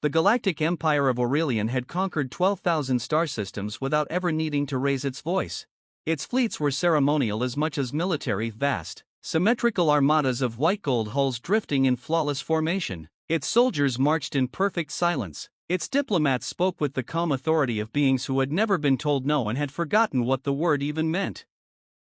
The Galactic Empire of Aurelian had conquered 12,000 star systems without ever needing to raise its voice. Its fleets were ceremonial as much as military, vast, symmetrical armadas of white gold hulls drifting in flawless formation. Its soldiers marched in perfect silence. Its diplomats spoke with the calm authority of beings who had never been told no and had forgotten what the word even meant.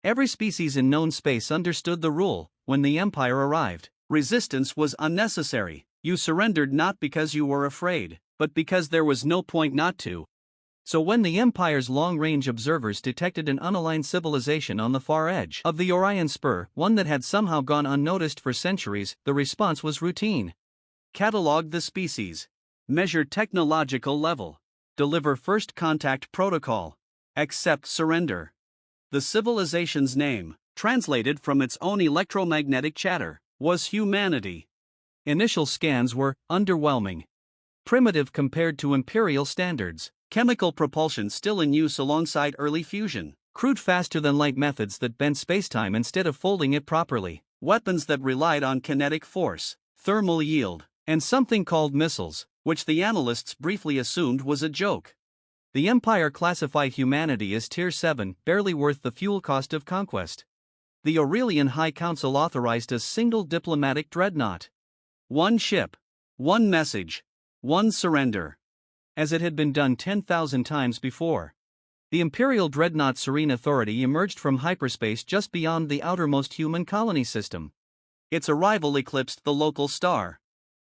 Every species in known space understood the rule: when the Empire arrived, resistance was unnecessary. You surrendered not because you were afraid, but because there was no point not to. So when the Empire's long-range observers detected an unaligned civilization on the far edge of the Orion Spur, one that had somehow gone unnoticed for centuries, the response was routine. Catalog the species. Measure technological level. Deliver first contact protocol. Accept surrender. The civilization's name, translated from its own electromagnetic chatter, was humanity. Initial scans were underwhelming. Primitive compared to imperial standards. Chemical propulsion still in use alongside early fusion. Crude faster-than-light methods that bent spacetime instead of folding it properly. Weapons that relied on kinetic force, thermal yield, and something called missiles, which the analysts briefly assumed was a joke. The Empire classified humanity as Tier 7, barely worth the fuel cost of conquest. The Aurelian High Council authorized a single diplomatic dreadnought. One ship, one message, one surrender. As it had been done 10,000 times before. The Imperial Dreadnought Serene Authority emerged from hyperspace just beyond the outermost human colony system. Its arrival eclipsed the local star.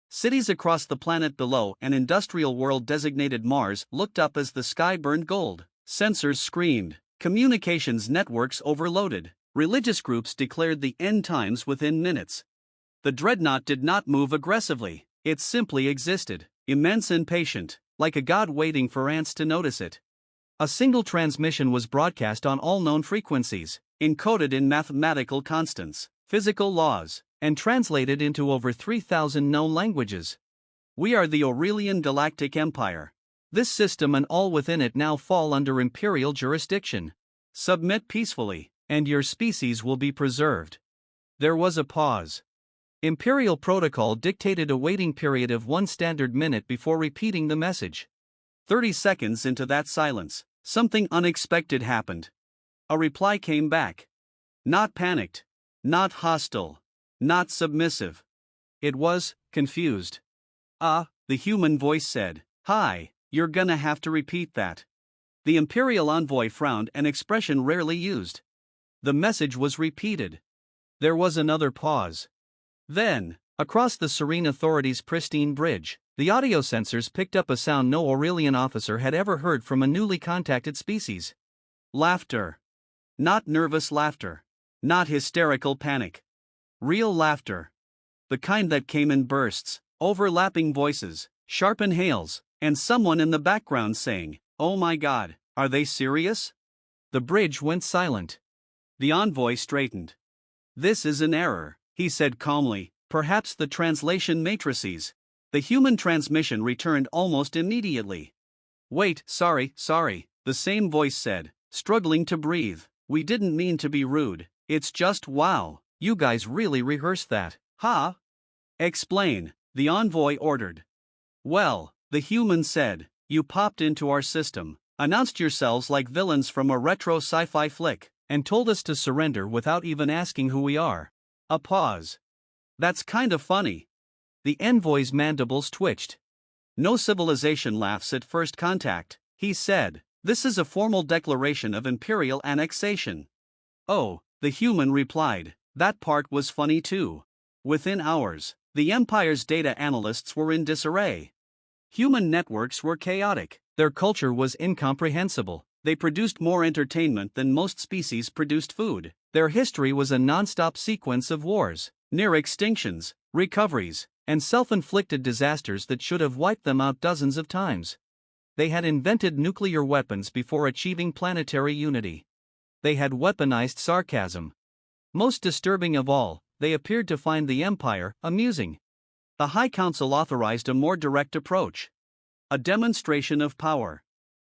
Cities across the planet below an industrial world designated Mars looked up as the sky burned gold. Sensors screamed, communications networks overloaded, religious groups declared the end times within minutes. The dreadnought did not move aggressively, it simply existed, immense and patient, like a god waiting for ants to notice it. A single transmission was broadcast on all known frequencies, encoded in mathematical constants, physical laws, and translated into over 3,000 known languages. We are the Aurelian Galactic Empire. This system and all within it now fall under imperial jurisdiction. Submit peacefully, and your species will be preserved. There was a pause. Imperial protocol dictated a waiting period of 1 standard minute before repeating the message. 30 seconds into that silence, something unexpected happened. A reply came back. Not panicked, not hostile, not submissive. It was confused. The human voice said, "Hi, you're gonna have to repeat that." The Imperial envoy frowned, an expression rarely used. The message was repeated. There was another pause. Then, across the Serene Authority's pristine bridge, the audio sensors picked up a sound no Aurelian officer had ever heard from a newly contacted species. Laughter. Not nervous laughter. Not hysterical panic. Real laughter. The kind that came in bursts, overlapping voices, sharp inhales, and someone in the background saying, "Oh my God, are they serious?" The bridge went silent. The envoy straightened. "This is an error," he said calmly, "perhaps the translation matrices." The human transmission returned almost immediately. "Wait, sorry, the same voice said, struggling to breathe. "We didn't mean to be rude, it's just wow, you guys really rehearsed that, huh?" "Explain," the envoy ordered. "Well," the human said, "you popped into our system, announced yourselves like villains from a retro sci-fi flick, and told us to surrender without even asking who we are." A pause. "That's kind of funny." The envoy's mandibles twitched. "No civilization laughs at first contact," he said. "This is a formal declaration of imperial annexation." "Oh," the human replied, "that part was funny too." Within hours, the Empire's data analysts were in disarray. Human networks were chaotic, their culture was incomprehensible, they produced more entertainment than most species produced food. Their history was a non-stop sequence of wars, near extinctions, recoveries, and self-inflicted disasters that should have wiped them out dozens of times. They had invented nuclear weapons before achieving planetary unity. They had weaponized sarcasm. Most disturbing of all, they appeared to find the Empire amusing. The High Council authorized a more direct approach. A demonstration of power.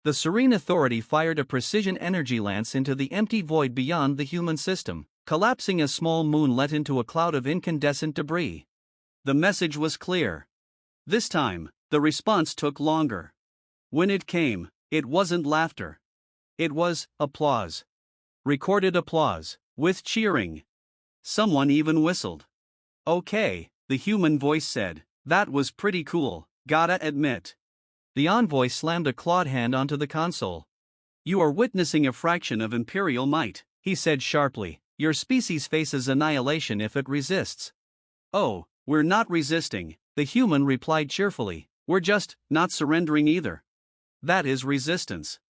The Serene Authority fired a precision energy lance into the empty void beyond the human system, collapsing a small moonlet into a cloud of incandescent debris. The message was clear. This time, The response took longer. When it came, it wasn't laughter. It was applause. Recorded applause, with cheering. Someone even whistled. Okay, the human voice said. That was pretty cool, gotta admit. The envoy slammed a clawed hand onto the console. You are witnessing a fraction of Imperial might, he said sharply. Your species faces annihilation if it resists. Oh, we're not resisting, the human replied cheerfully. We're just not surrendering either. That is resistance.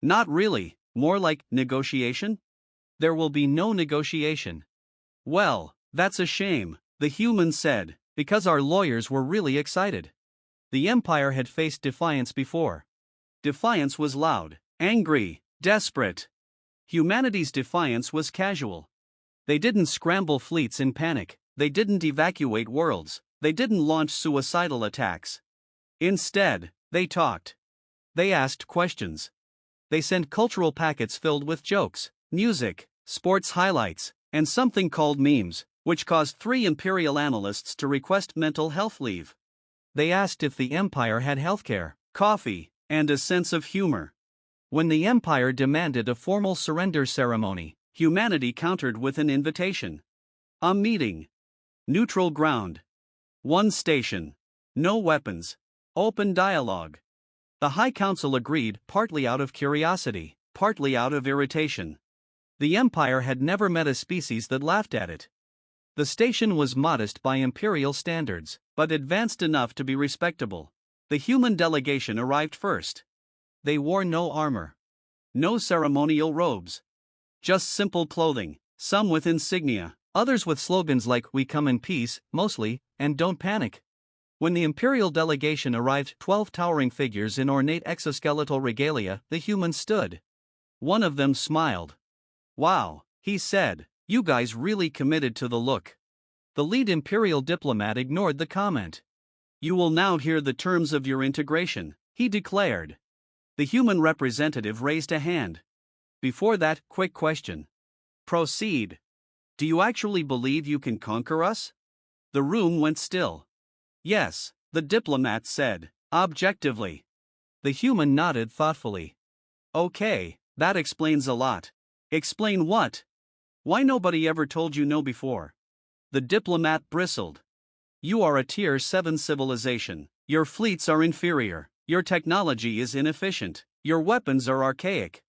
Not really, more like negotiation? There will be no negotiation. Well, that's a shame, the human said, because our lawyers were really excited. The Empire had faced defiance before. Defiance was loud, angry, desperate. Humanity's defiance was casual. They didn't scramble fleets in panic, they didn't evacuate worlds, they didn't launch suicidal attacks. Instead, they talked. They asked questions. They sent cultural packets filled with jokes, music, sports highlights, and something called memes, which caused 3 Imperial analysts to request mental health leave. They asked if the Empire had healthcare, coffee, and a sense of humor. When the Empire demanded a formal surrender ceremony, humanity countered with an invitation. A meeting. Neutral ground. One station. No weapons. Open dialogue. The High Council agreed, partly out of curiosity, partly out of irritation. The Empire had never met a species that laughed at it. The station was modest by Imperial standards, but advanced enough to be respectable. The human delegation arrived first. They wore no armor. No ceremonial robes. Just simple clothing, some with insignia, others with slogans like "We come in peace," mostly, and "Don't panic." When the Imperial delegation arrived, 12 towering figures in ornate exoskeletal regalia, the humans stood. One of them smiled. Wow, he said, you guys really committed to the look. The lead Imperial diplomat ignored the comment. You will now hear the terms of your integration, he declared. The human representative raised a hand. Before that, quick question. Proceed. Do you actually believe you can conquer us? The room went still. Yes, the diplomat said, objectively. The human nodded thoughtfully. Okay, that explains a lot. Explain what? Why nobody ever told you no before? The diplomat bristled. You are a Tier 7 civilization. Your fleets are inferior. Your technology is inefficient. Your weapons are archaic.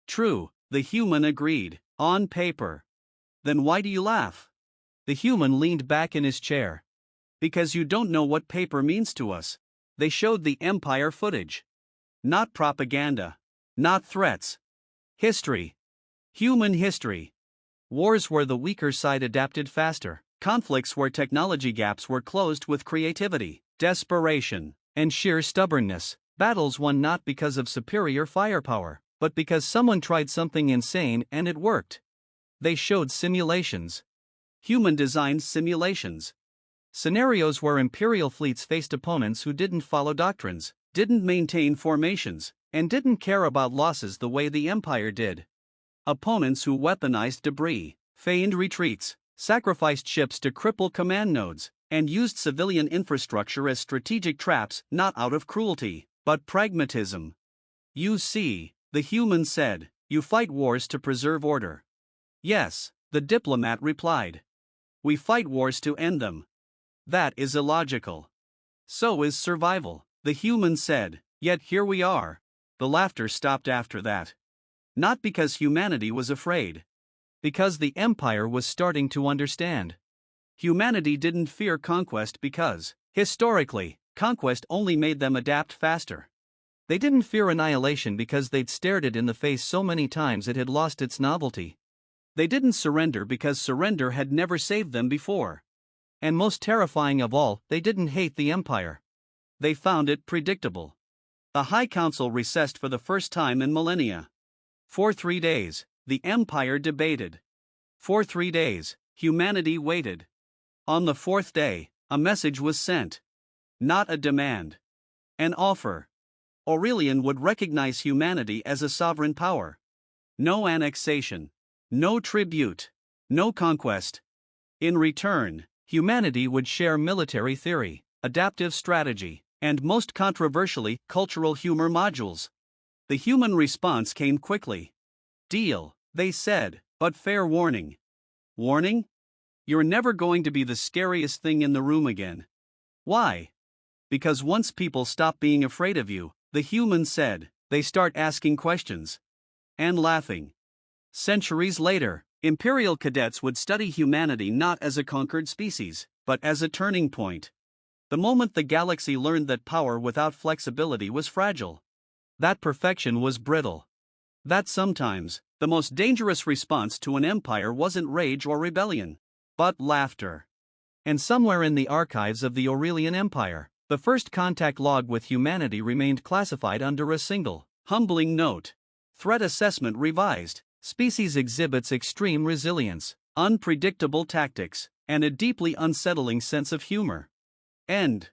True, the human agreed, on paper. Then why do you laugh? The human leaned back in his chair. Because you don't know what paper means to us. They showed the Empire footage. Not propaganda. Not threats. History. Human history. Wars where the weaker side adapted faster. Conflicts where technology gaps were closed with creativity, desperation, and sheer stubbornness. Battles won not because of superior firepower, but because someone tried something insane and it worked. They showed simulations. Human-designed simulations. Scenarios where Imperial fleets faced opponents who didn't follow doctrines, didn't maintain formations, and didn't care about losses the way the Empire did. Opponents who weaponized debris, feigned retreats, sacrificed ships to cripple command nodes, and used civilian infrastructure as strategic traps, not out of cruelty, but pragmatism. You see, the human said, you fight wars to preserve order. Yes, the diplomat replied. We fight wars to end them. That is illogical. So is survival, the human said, yet here we are. The laughter stopped after that. Not because humanity was afraid. Because the Empire was starting to understand. Humanity didn't fear conquest because, historically, conquest only made them adapt faster. They didn't fear annihilation because they'd stared it in the face so many times it had lost its novelty. They didn't surrender because surrender had never saved them before. And most terrifying of all, they didn't hate the Empire. They found it predictable. The High Council recessed for the first time in millennia. For 3 days, the Empire debated. For 3 days, humanity waited. On the 4th day, a message was sent. Not a demand. An offer. Aurelian would recognize humanity as a sovereign power. No annexation. No tribute. No conquest. In return, humanity would share military theory, adaptive strategy, and most controversially, cultural humor modules. The human response came quickly. Deal, they said, but fair warning. Warning? You're never going to be the scariest thing in the room again. Why? Because once people stop being afraid of you, the humans said, they start asking questions. And laughing. Centuries later, Imperial cadets would study humanity not as a conquered species, but as a turning point. The moment the galaxy learned that power without flexibility was fragile. That perfection was brittle. That sometimes, the most dangerous response to an empire wasn't rage or rebellion, but laughter. And somewhere in the archives of the Aurelian Empire, the first contact log with humanity remained classified under a single, humbling note. Threat assessment revised. Species exhibits extreme resilience, unpredictable tactics, and a deeply unsettling sense of humor. End.